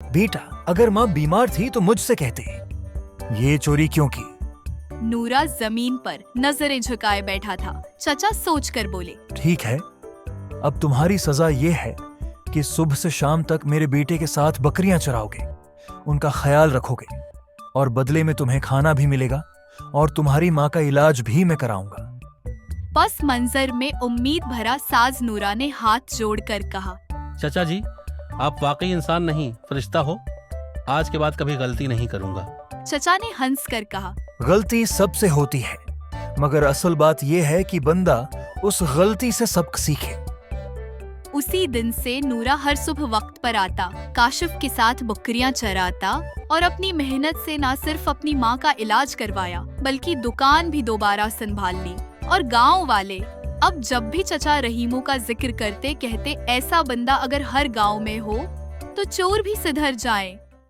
बेटा, अगर माँ बीमार थी तो मुझसे कहते, ये चोरी क्यों की? नूरा जमीन पर नजरें झुकाए बैठा था। चचा सोचकर बोले, ठीक है, अब तुम्हारी सजा ये है कि सुबह से शाम तक मेरे बेटे के साथ बकरियां चराओगे, उनका ख्याल रखोगे और बदले में तुम्हें खाना भी मिलेगा और तुम्हारी माँ का इलाज भी मैं कराऊंगा। पस मंजर में उम्मीद भरा साज नूरा ने हाथ जोड़कर कहा, चचा जी, आप वाकई इंसान नहीं फरिश्ता हो। आज के बाद कभी गलती नहीं करूंगा। चचा ने हंस कर कहा, गलती सबसे होती है, मगर असल बात यह है कि बंदा उस गलती से सबक सीखे। उसी दिन से नूरा हर सुबह वक्त पर आता, काशिफ के साथ बकरियां चराता और अपनी मेहनत से न सिर्फ अपनी माँ का इलाज करवाया बल्कि दुकान भी दोबारा संभाल ली। और गांव वाले अब जब भी चचा रहीमों का जिक्र करते कहते, ऐसा बंदा अगर हर गांव में हो तो चोर भी सुधर जाए।